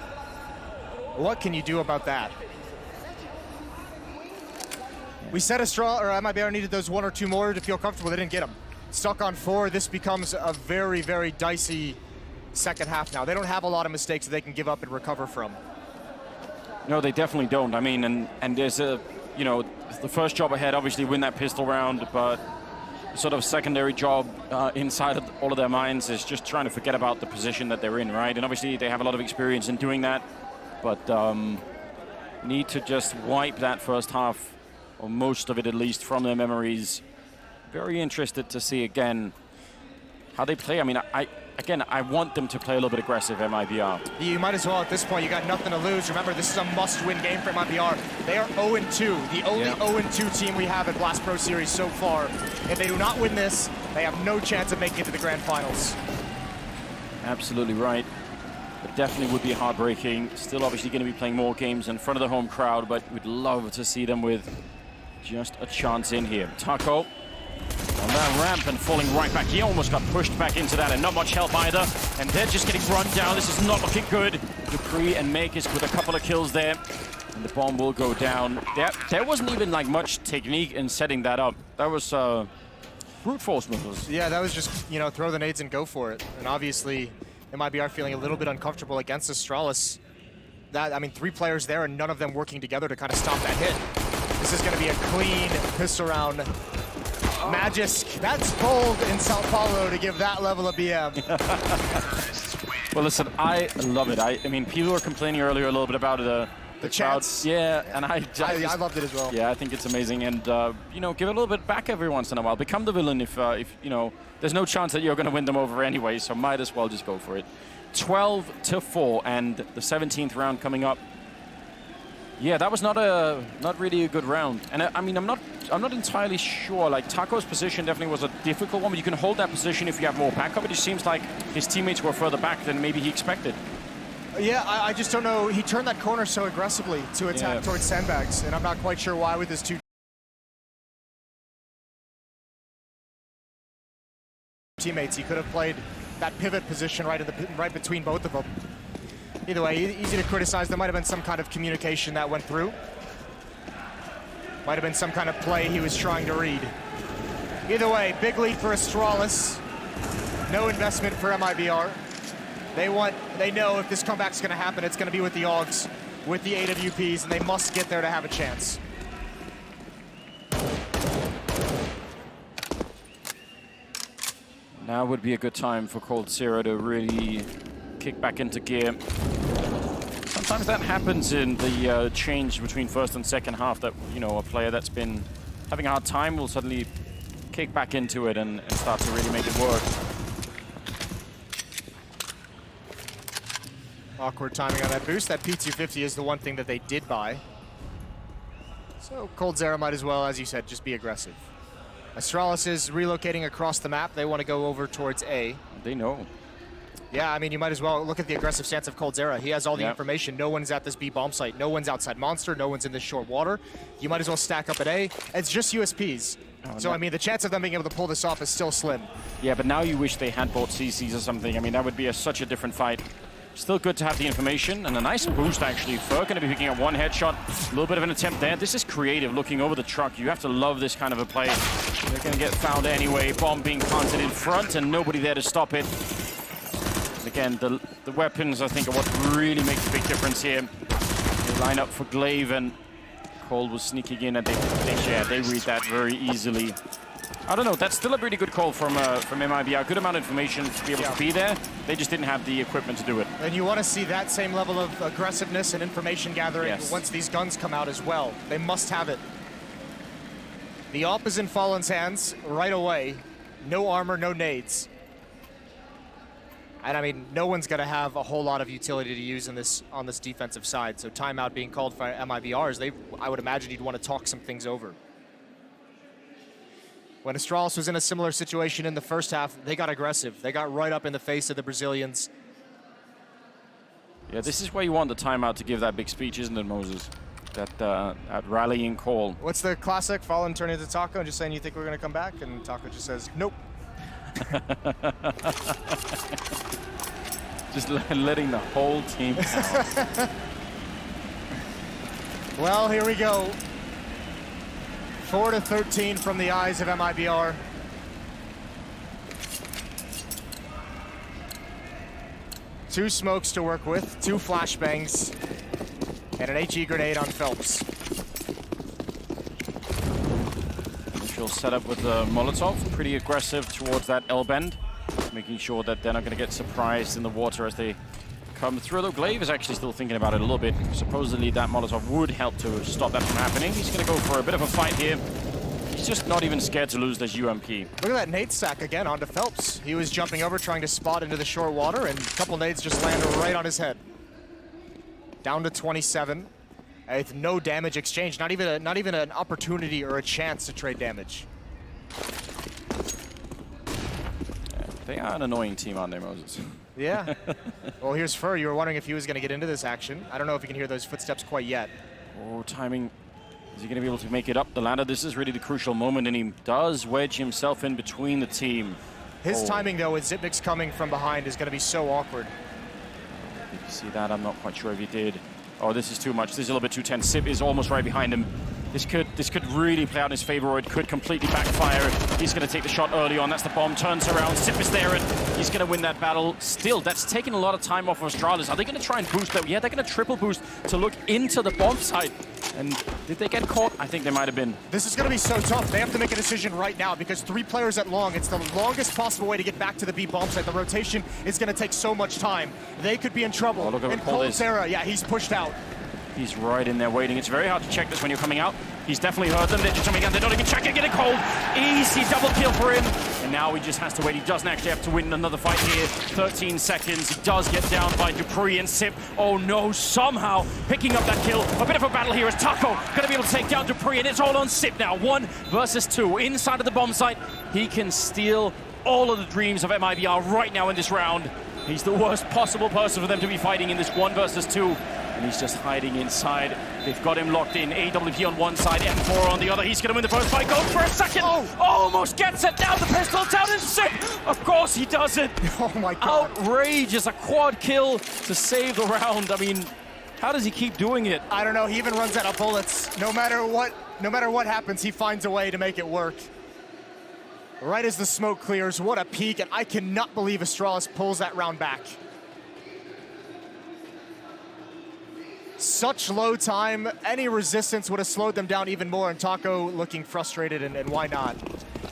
What can you do about that? We said MIBR needed those 1 or 2 more to feel comfortable. They didn't get them. Stuck on 4, this becomes a very, very dicey second half now. They don't have a lot of mistakes that they can give up and recover from. No, they definitely don't. I mean, and there's a, you know, the first job ahead, obviously win that pistol round, but sort of secondary job inside of all of their minds is just trying to forget about the position that they're in, right? And obviously they have a lot of experience in doing that, but need to just wipe that first half, or most of it at least, from their memories. Very interested to see again how they play. I mean, I want them to play a little bit aggressive, MIBR. You might as well at this point. You got nothing to lose. Remember, this is a must-win game for MIBR. They are 0-2, the only 0-2 team we have at Blast Pro Series so far. If they do not win this, they have no chance of making it to the grand finals. Absolutely right. It definitely would be heartbreaking. Still obviously going to be playing more games in front of the home crowd, but we'd love to see them with just a chance in here. Taco on that ramp and falling right back. He almost got pushed back into that, and not much help either. And they're just getting run down. This is not looking good. Dupree and Makis with a couple of kills there. And the bomb will go down. There wasn't even like much technique in setting that up. That was brute force moves. Yeah, that was just, you know, throw the nades and go for it. And obviously, MIBR feeling a little bit uncomfortable against Astralis. I mean, 3 players there and none of them working together to kind of stop that hit. This is going to be a clean pistol round. Magisk, that's bold in Sao Paulo to give that level of BM. Well, listen, I love it. I mean, people were complaining earlier a little bit about the chants. Yeah, and I loved it as well. Yeah, I think it's amazing, and you know, give it a little bit back every once in a while. Become the villain if you know, there's no chance that you're going to win them over anyway, so might as well just go for it. 12-4, and the 17th round coming up. Yeah, that was not really a good round, and I mean, I'm not entirely sure. Like, Taco's position definitely was a difficult one, but you can hold that position if you have more backup. It just seems like his teammates were further back than maybe he expected. Yeah, I just don't know. He turned that corner so aggressively to attack towards sandbags, and I'm not quite sure why with his 2 teammates. He could have played that pivot position right between both of them. Either way, easy to criticize. There might have been some kind of communication that went through. Might have been some kind of play he was trying to read. Either way, big lead for Astralis. No investment for MIBR. They know if this comeback's going to happen, it's going to be with the AUGs, with the AWPs, and they must get there to have a chance. Now would be a good time for coldzera to really kick back into gear. Sometimes that happens in the change between first and second half, that, you know, a player that's been having a hard time will suddenly kick back into it and start to really make it work. Awkward timing on that boost. That P250 is the one thing that they did buy. So coldzera might as well, as you said, just be aggressive. Astralis is relocating across the map. They want to go over towards A. They know. Yeah, I mean, you might as well look at the aggressive stance of coldzera. He has all the information. No one's at this B bomb site. No one's outside Monster. No one's in this short water. You might as well stack up at A. It's just USPs. So, I mean, the chance of them being able to pull this off is still slim. Yeah, but now you wish they had bought CCs or something. I mean, that would be such a different fight. Still good to have the information, and a nice boost, actually. Fur going to be picking up 1 headshot. A little bit of an attempt there. This is creative, looking over the truck. You have to love this kind of a play. They're going to get found anyway. Bomb being planted in front, and nobody there to stop it. Again, the weapons, I think, are what really makes a big difference here. They line up for Glaive, and Cole was sneaking in, and they read that very easily. I don't know, that's still a pretty good call from MIBR. Good amount of information to be able to be there. They just didn't have the equipment to do it. And you want to see that same level of aggressiveness and information gathering once these guns come out as well. They must have it. The AWP is in Fallen's hands right away. No armor, no nades. And I mean, no one's going to have a whole lot of utility to use on this defensive side. So timeout being called for MIBRs, I would imagine you'd want to talk some things over. When Astralis was in a similar situation in the first half, they got aggressive. They got right up in the face of the Brazilians. Yeah, this is where you want the timeout to give that big speech, isn't it, Moses? that rallying call. What's the classic? Fallen turning to Taco and just saying, you think we're going to come back? And Taco just says, nope. Just letting the whole team down. Well, here we go. 4-13 from the eyes of MIBR. Two smokes to work with, 2 flashbangs, and an HE grenade on Phelps. Initial setup with the Molotov, pretty aggressive towards that L bend, making sure that they're not going to get surprised in the water as they come through. Though Glaive is actually still thinking about it a little bit. Supposedly that Molotov would help to stop that from happening. He's going to go for a bit of a fight here. He's just not even scared to lose this UMP. Look at that nade stack again onto Phelps. He was jumping over, trying to spot into the short water, and a couple nades just landed right on his head. Down to 27, with no damage exchange. Not even an opportunity or a chance to trade damage. Yeah, they are an annoying team, aren't they, Moses? Yeah. Well, here's Fur. You were wondering if he was going to get into this action. I don't know if you can hear those footsteps quite yet. Oh, timing. Is he going to be able to make it up the ladder? This is really the crucial moment, and he does wedge himself in between the team. His timing, though, with Zipnik's coming from behind is going to be so awkward. Did you see that? I'm not quite sure if he did. Oh, this is too much. This is a little bit too tense. Sip is almost right behind him. This could really play out in his favor, or it could completely backfire. He's going to take the shot early on. That's the bomb. Turns around. Sip is there, and he's going to win that battle. Still, that's taking a lot of time off of Astralis. Are they going to try and boost that? Yeah, they're going to triple boost to look into the bomb site. And did they get caught? I think they might have been. This is going to be so tough. They have to make a decision right now because 3 players at long. It's the longest possible way to get back to the B bomb site. The rotation is going to take so much time. They could be in trouble. Oh, look at and Coldzera, yeah, he's pushed out. He's right in there waiting. It's very hard to check this when you're coming out. He's definitely heard them. They're just jumping out. They're not even checking. Getting cold. Easy double kill for him. And now he just has to wait. He doesn't actually have to win another fight here. 13 seconds. He does get down by Dupree and Sip. Oh no, somehow picking up that kill. A bit of a battle here as Taco going to be able to take down Dupree, and it's all on Sip now. 1 versus 2 inside of the bomb site. He can steal all of the dreams of MIBR right now in this round. He's the worst possible person for them to be fighting in this 1 versus 2. And he's just hiding inside. They've got him locked in. AWP on one side, M4 on the other. He's going to win the first fight. Goes for a second. Oh, almost gets it. Now the pistol down and Sip. Of course he doesn't. Oh my God. Outrageous. A quad kill to save the round. I mean, how does he keep doing it? I don't know. He even runs out of bullets. No matter what happens, he finds a way to make it work. Right as the smoke clears, what a peek. And I cannot believe Astralis pulls that round back. Such low time, any resistance would have slowed them down even more, and Taco looking frustrated, and why not?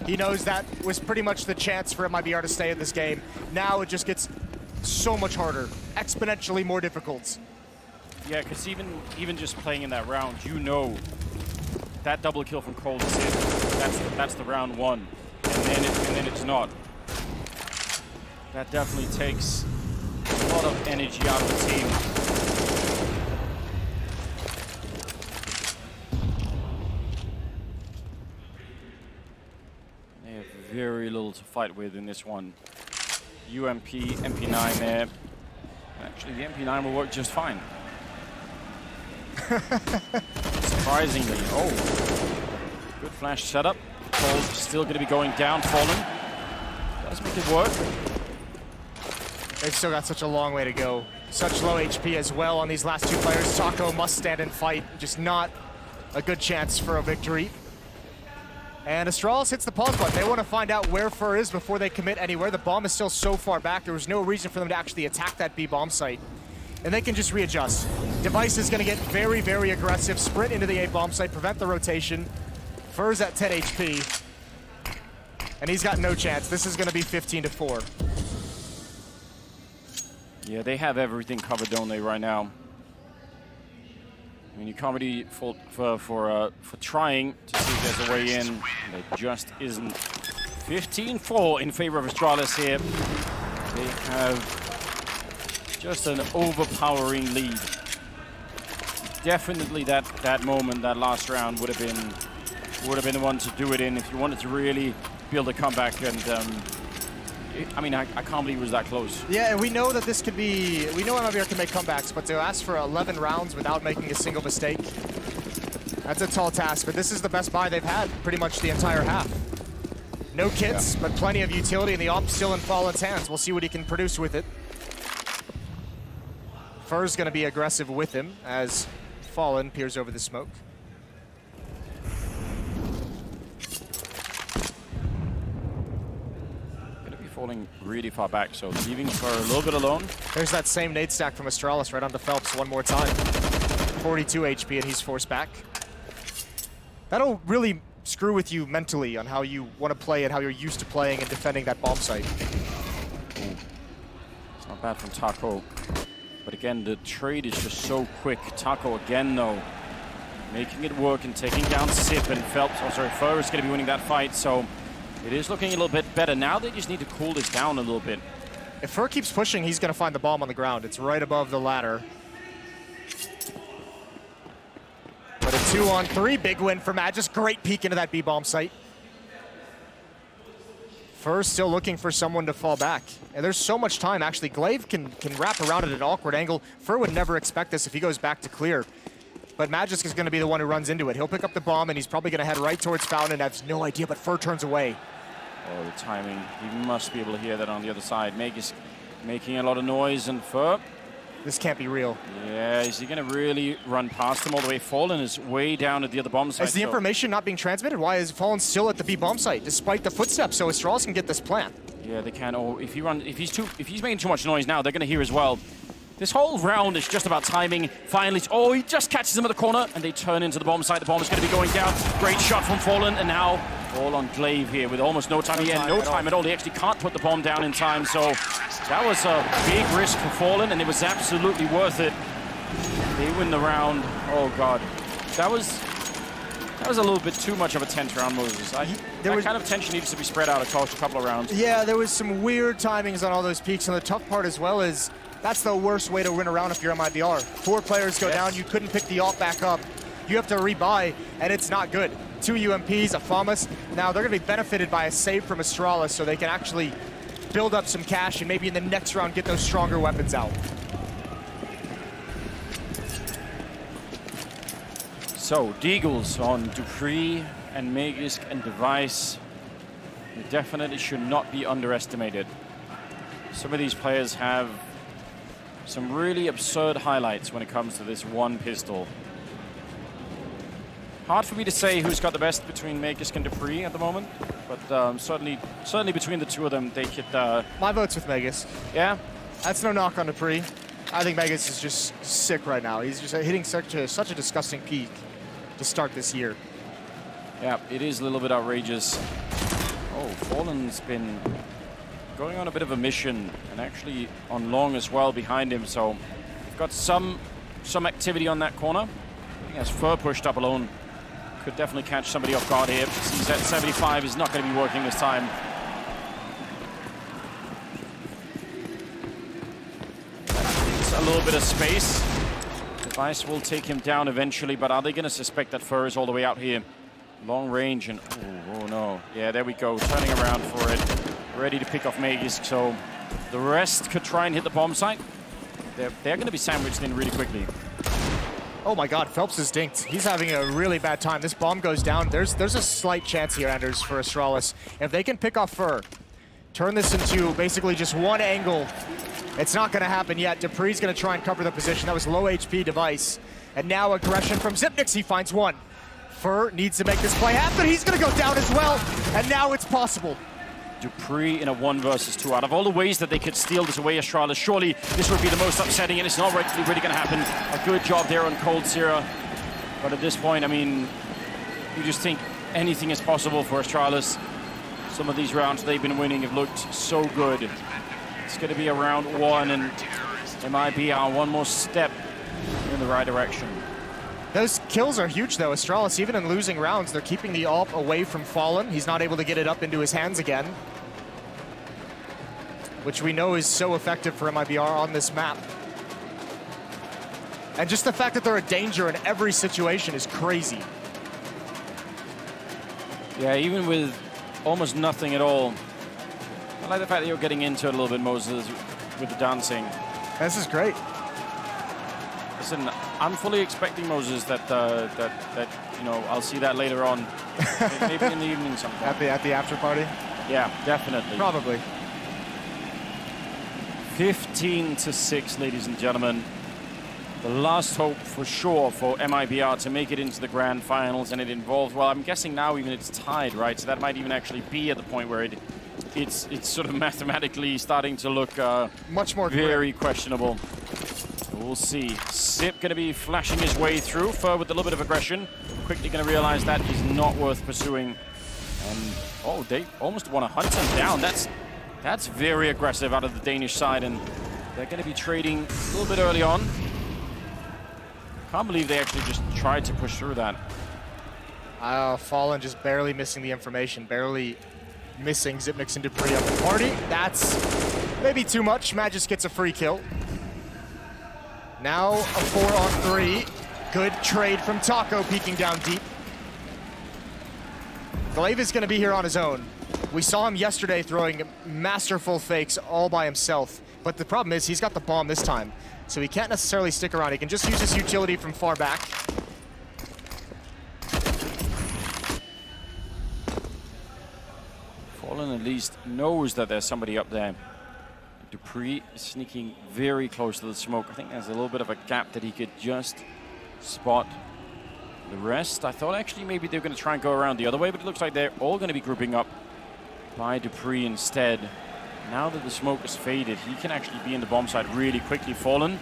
He knows that was pretty much the chance for MIBR to stay in this game. Now it just gets so much harder, exponentially more difficult. Yeah, because even just playing in that round, you know that double kill from Cold is it. That's the round 1, and then it's not. That definitely takes a lot of energy out of the team. Very little to fight with in this one. UMP, MP9 there. Actually, the MP9 will work just fine. Surprisingly. Oh, good flash setup. Cold still going to be going down. Fallen does make it work. They've still got such a long way to go. Such low HP as well on these last 2 players. Taco must stand and fight. Just not a good chance for a victory. And Astralis hits the pause button. They want to find out where Fur is before they commit anywhere. The bomb is still so far back. There was no reason for them to actually attack that B bomb site. And they can just readjust. Device is going to get very, very aggressive. Sprint into the A bomb site, prevent the rotation. Fur's at 10 HP. And he's got no chance. This is going to be 15-4. Yeah, they have everything covered, don't they, right now? I mean, you can't really fault for trying to see if there's a way in. There just isn't. 15-4 in favor of Astralis here. They have just an overpowering lead. Definitely that moment, that last round would have been the one to do it in if you wanted to really build a comeback. And I mean, I can't believe it was that close. Yeah, and we know that this could be, we know MIBR can make comebacks, but to ask for 11 rounds without making a single mistake, That's a tall task, but this is the best buy they've had pretty much the entire half. No kits, but plenty of utility, and the op still in Fallen's hands. We'll see what he can produce with it. Fur's gonna be aggressive with him as Fallen peers over the smoke. Gonna be falling really far back, so leaving Fur a little bit alone. There's that same nade stack from Astralis right onto Phelps one more time. 42 HP, and he's forced back. That'll really screw with you mentally on how you want to play and how you're used to playing and defending that bomb site. Ooh. It's not bad from Taco. But again, the trade is just so quick. Taco again, though, making it work and taking down Sip, and Phelps, oh sorry, Fur is going to be winning that fight, so it is looking a little bit better. Now they just need to cool this down a little bit. If Fur keeps pushing, he's going to find the bomb on the ground. It's right above the ladder. But a 2-on-3, big win for Magis. Great peek into that B-bomb site. Fur's still looking for someone to fall back. And there's so much time, actually. Glaive can wrap around at an awkward angle. Fur would never expect this if he goes back to clear. But Magisk is going to be the one who runs into it. He'll pick up the bomb, and he's probably going to head right towards Fountain and has no idea, but Fur turns away. Oh, the timing. He must be able to hear that on the other side. Meg is making a lot of noise, and Fur. This can't be real. Yeah, is he going to really run past him all the way? Fallen is way down at the other bomb site. Is the information not being transmitted? Why is Fallen still at the B bomb site, despite the footsteps, so Astralis can get this plant? Yeah, they can. Oh, if he's making too much noise now, they're going to hear as well. This whole round is just about timing. Finally, oh, he just catches him at the corner, and they turn into the bomb site. The bomb is going to be going down. Great shot from Fallen, and now all on Glaive here with almost no time. No time at all. He actually can't put the bomb down in time, so that was a big risk for Fallen, and it was absolutely worth it. They win the round. Oh, God. That was a little bit too much of a tense round, Moses. That kind of tension needs to be spread out across a couple of rounds. Yeah, there was some weird timings on all those peaks, and the tough part as well is that's the worst way to win a round if you're MIBR. 4 players go down, you couldn't pick the ult back up. You have to rebuy, and it's not good. 2 UMPs, a FAMAS. Now, they're going to be benefited by a save from Astralis, so they can actually build up some cash and maybe in the next round get those stronger weapons out. So, Deagles on Dupree and Magisk and Device. They definitely should not be underestimated. Some of these players have some really absurd highlights when it comes to this one pistol. Hard for me to say who's got the best between Magisk and Dupree at the moment, but certainly between the two of them, they could... My vote's with Magisk. Yeah? That's no knock on Dupree. I think Magisk is just sick right now. He's just hitting such a disgusting peak to start this year. Yeah, it is a little bit outrageous. Oh, Fallen's been going on a bit of a mission, and actually on long as well behind him, so we've got some activity on that corner. I think as Fur pushed up alone, could definitely catch somebody off guard here. Sees that 75 is not going to be working this time. It's a little bit of space. Device will take him down eventually, but are they going to suspect that Fur is all the way out here? Long range, and oh no. Yeah, there we go, turning around for it. Ready to pick off Magisk, so the rest could try and hit the bomb site. They're going to be sandwiched in really quickly. Oh my God, Phelps is dinked. He's having a really bad time. This bomb goes down. There's a slight chance here, Anders, for Astralis. If they can pick off Fur, turn this into basically just one angle, it's not going to happen yet. Dupree's going to try and cover the position. That was low HP Device. And now aggression from Zipnix. He finds one. Fur needs to make this play happen. He's going to go down as well. And now it's possible. Dupree in a 1 versus 2. Out of all the ways that they could steal this away, Astralis, surely this would be the most upsetting, and it's not really going to happen. A good job there on Cold Sierra. But at this point, I mean, you just think anything is possible for Astralis. Some of these rounds they've been winning have looked so good. It's going to be a round 1, and it might be one more step in the right direction. Those kills are huge, though. Astralis, even in losing rounds, they're keeping the AWP away from Fallen. He's not able to get it up into his hands again, which we know is so effective for MIBR on this map. And just the fact that they're a danger in every situation is crazy. Yeah, even with almost nothing at all. I like the fact that you're getting into it a little bit, Moses, with the dancing. This is great. Listen, I'm fully expecting, Moses, that you know, I'll see that later on. Maybe in the evening sometime. At the after party? Yeah, definitely. Probably. 15-6, ladies and gentlemen. The last hope for sure for MIBR to make it into the grand finals, and it involves, well, I'm guessing now even it's tied, right? So that might even actually be at the point where it's sort of mathematically starting to look much more very questionable. We'll see. Zip going to be flashing his way through. Fur with a little bit of aggression. Quickly going to realize that is not worth pursuing. And, oh, they almost want to hunt him down. That's very aggressive out of the Danish side, and they're going to be trading a little bit early on. Can't believe they actually just tried to push through that. Fallen just barely missing the information, barely missing Zipnix and Dupree on the party. That's maybe too much. Magis gets a free kill. Now a 4-on-3. Good trade from Taco, peeking down deep. Glaive is going to be here on his own. We saw him yesterday throwing masterful fakes all by himself. But the problem is he's got the bomb this time, so he can't necessarily stick around. He can just use his utility from far back. Fallen at least knows that there's somebody up there. Dupree is sneaking very close to the smoke. I think there's a little bit of a gap that he could just spot. The rest, I thought actually maybe they're going to try and go around the other way, but it looks like they're all going to be grouping up by Dupree instead. Now that the smoke has faded, he can actually be in the bomb site really quickly. Fallen.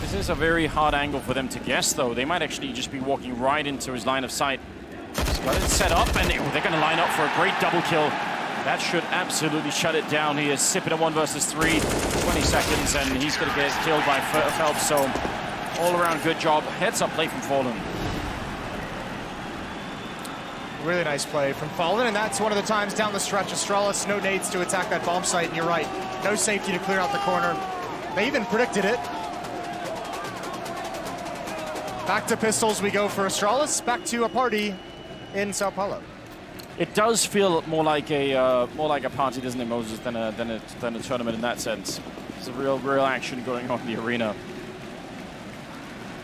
This is a very hard angle for them to guess, though. They might actually just be walking right into his line of sight. He's got it set up, and they're going to line up for a great double kill. That should absolutely shut it down. He is sipping a 1 versus 3, 20 seconds, and he's going to get killed by Phelps. So all around good job. Heads up play from Fallen. Really nice play from Fallen, and that's one of the times down the stretch. Astralis, no nades to attack that bomb site, and you're right. No safety to clear out the corner. They even predicted it. Back to pistols we go for Astralis. Back to a party in Sao Paulo. It does feel more like a party, doesn't it, Moses, than a tournament in that sense. There's a real action going on in the arena.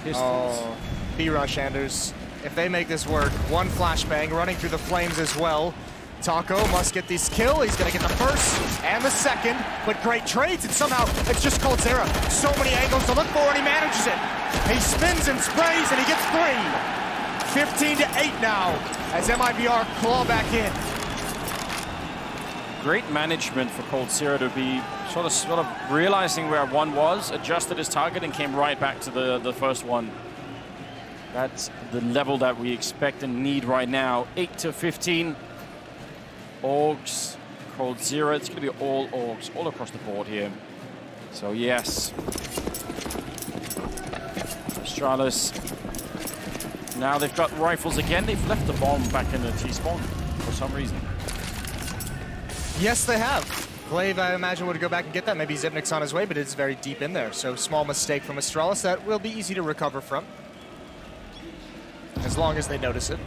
Pistols. Oh, B-Rush, Anders. If they make this work, one flashbang running through the flames as well. Taco must get this kill. He's going to get the first and the second, but great trades, and somehow it's just Coldzera. So many angles to look for, and he manages it. He spins and sprays, and he gets 3. 15-8 now as MIBR claw back in. Great management for Coldzera to be sort of realizing where one was, adjusted his target, and came right back to the first one. That's the level that we expect and need right now. 8-15. Orgs, Coldzera. It's going to be all Orgs all across the board here. So yes. Astralis. Now they've got rifles again. They've left the bomb back in the T-spawn for some reason. Yes, they have. Glaive, I imagine, would go back and get that. Maybe Zipnix on his way, but it's very deep in there. So small mistake from Astralis that will be easy to recover from, as long as they notice it.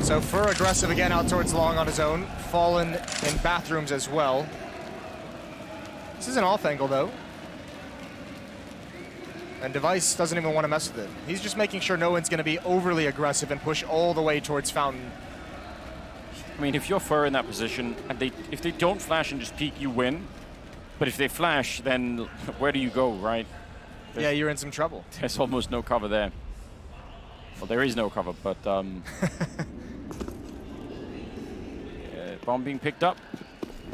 So Fur aggressive again out towards long on his own. Fallen in bathrooms as well. This is an off angle, though. And Device doesn't even want to mess with it. He's just making sure no one's going to be overly aggressive and push all the way towards Fountain. I mean, if you're Fur in that position, and if they don't flash and just peek, you win. But if they flash, then where do you go, right? Yeah, you're in some trouble. There's almost no cover there. Well, there is no cover, but yeah, bomb being picked up.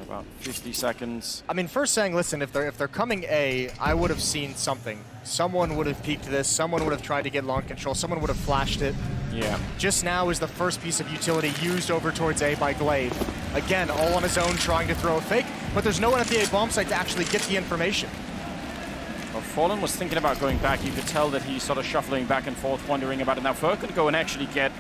About 50 seconds. I mean, first saying, listen, if they're coming A, I would have seen something. Someone would have peeked this. Someone would have tried to get long control. Someone would have flashed it. Yeah. Just now is the first piece of utility used over towards A by Glaive. Again, all on his own, trying to throw a fake, but there's no one at the A bomb site to actually get the information. Well, Fallen was thinking about going back. You could tell that he's sort of shuffling back and forth, wondering about it. Now, Fur could go and actually get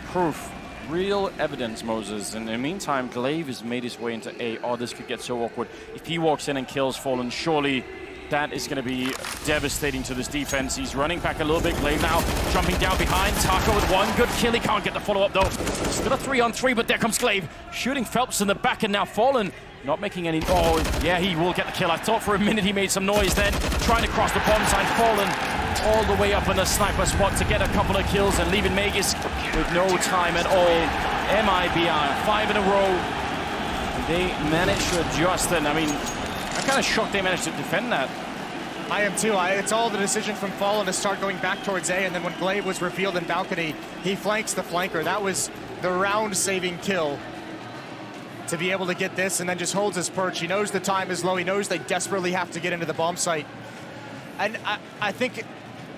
proof. Real evidence, Moses. In the meantime, Glaive has made his way into A. Oh, this could get so awkward. If he walks in and kills Fallen, surely that is going to be devastating to this defense. He's running back a little bit. Glaive now jumping down behind. Taco with one good kill. He can't get the follow-up, though. Still a 3-on-3, but there comes Glaive. Shooting Phelps in the back, and now Fallen not making any... Oh, yeah, he will get the kill. I thought for a minute he made some noise then. Trying to cross the bomb side. Fallen all the way up in the sniper spot to get a couple of kills and leaving Magus with no time at all. MIBR, 5 in a row. They managed to adjust, and I mean, I'm kind of shocked they managed to defend that. I am too. It's all the decision from Fallen to start going back towards A, and then when Glaive was revealed in balcony, he flanks the flanker. That was the round-saving kill to be able to get this, and then just holds his perch. He knows the time is low. He knows they desperately have to get into the bomb site. And I think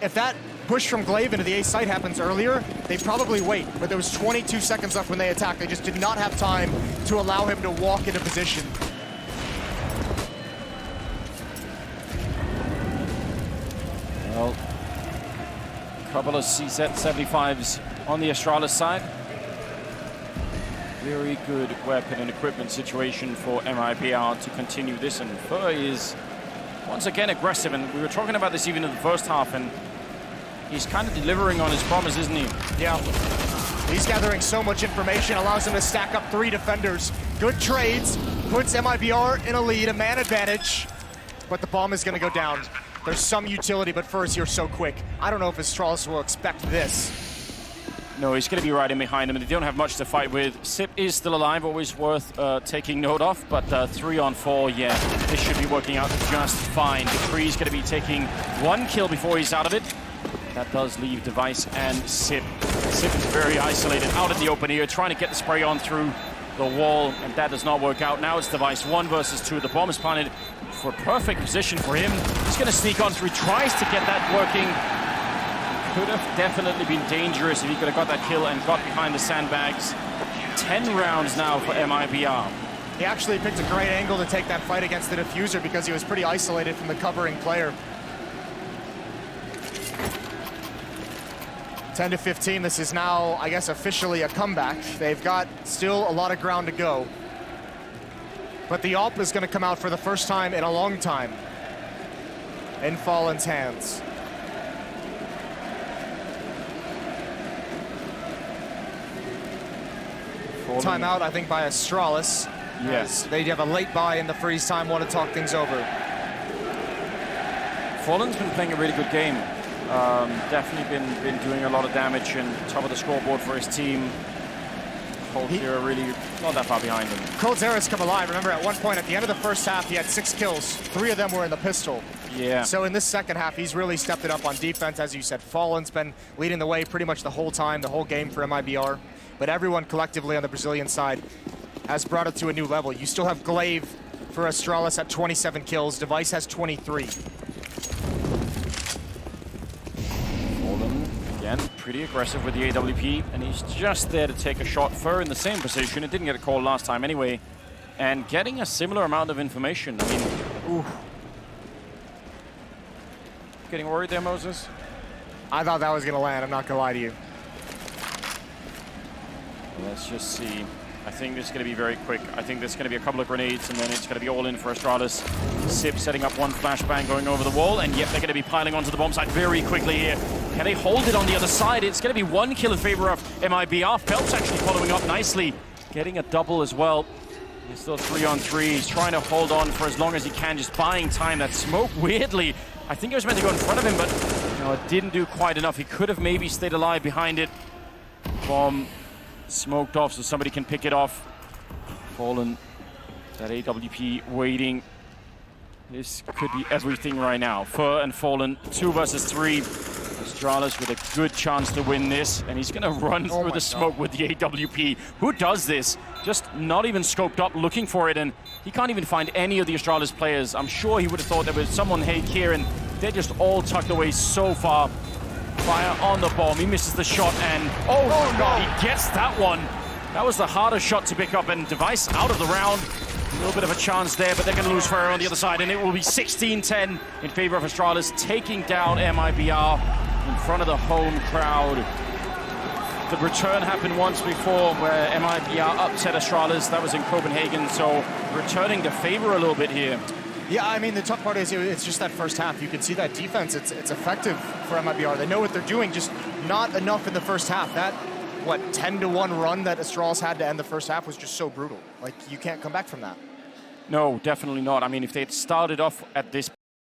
if that push from Glaive into the A site happens earlier, they probably wait. But there was 22 seconds left when they attacked. They just did not have time to allow him to walk into position. Well, a couple of CZ-75s on the Astralis side. Very good weapon and equipment situation for MIBR to continue this, and Fur is once again aggressive, and we were talking about this even in the first half, and he's kind of delivering on his promise, isn't he? Yeah. He's gathering so much information, allows him to stack up 3 defenders. Good trades, puts MIBR in a lead, a man advantage, but the bomb is going to go down. There's some utility, but first, you're so quick. I don't know if Astralis will expect this. No, he's going to be right in behind him, and they don't have much to fight with. Sip is still alive, always worth taking note of, but 3 on 4, yeah, this should be working out just fine. Dupree's going to be taking 1 kill before he's out of it. That does leave Device and Sip. Sip is very isolated out in the open here, trying to get the spray on through the wall, and that does not work out. Now it's Device 1 versus 2. The bomb is planted for perfect position for him. He's going to sneak on through, tries to get that working. Could have definitely been dangerous if he could have got that kill and got behind the sandbags. 10 rounds now for MIBR. He actually picked a great angle to take that fight against the diffuser because he was pretty isolated from the covering player. 10 to 15, this is now, I guess, officially a comeback. They've got still a lot of ground to go. But the AWP is going to come out for the first time in a long time in Fallen's hands. Timeout, I think, by Astralis. Yes. They have a late buy in the freeze time, want to talk things over. Fallen's been playing a really good game. Definitely been doing a lot of damage and top of the scoreboard for his team. Cold Zero really not that far behind him. Cold Zero's come alive. Remember, at one point at the end of the first half, he had 6 kills. 3 of them were in the pistol. Yeah. So in this second half, he's really stepped it up on defense. As you said, Fallen's been leading the way pretty much the whole time, the whole game for MIBR. But everyone collectively on the Brazilian side has brought it to a new level. You still have Glaive for Astralis at 27 kills. Device has 23. Fallen, again, pretty aggressive with the AWP, and he's just there to take a shot. Fur in the same position. It didn't get a call last time anyway. And getting a similar amount of information. I mean, ooh. Getting worried there, Moses? I thought that was going to land. I'm not going to lie to you. Let's just see. I think this is going to be very quick. I think there's going to be a couple of grenades, and then it's going to be all in for Astralis. Sip setting up 1 flashbang going over the wall, and yep, they're going to be piling onto the bomb site very quickly here. Can they hold it on the other side? It's going to be 1 kill in favor of MIBR. Phelps actually following up nicely, getting a double as well. He's still 3 on 3. He's trying to hold on for as long as he can, just buying time. That smoke, weirdly, I think it was meant to go in front of him, but no, it didn't do quite enough. He could have maybe stayed alive behind it. Bomb smoked off so somebody can pick it off. Fallen, that AWP waiting. This could be everything right now. Fur and Fallen, 2 versus 3. Astralis with a good chance to win this, and he's gonna run through the smoke with the AWP. Who does this? Just not even scoped up looking for it, and he can't even find any of the Astralis players. I'm sure he would have thought there was someone here, and they're just all tucked away so far. Fire on the bomb, he misses the shot, and oh my God, he gets that one. That was the hardest shot to pick up, and Device out of the round. A little bit of a chance there, but they're going to lose fire on the other side, and it will be 16-10 in favor of Astralis, taking down MIBR in front of the home crowd. The return happened once before where MIBR upset Astralis. That was in Copenhagen, so returning to favor a little bit here. Yeah, I mean, the tough part is it's just that first half. You can see that defense, it's effective for MIBR. They know what they're doing, just not enough in the first half. That, what, 10-1 run that Astralis had to end the first half was just so brutal. Like, you can't come back from that. No, definitely not. I mean, if they had started off at this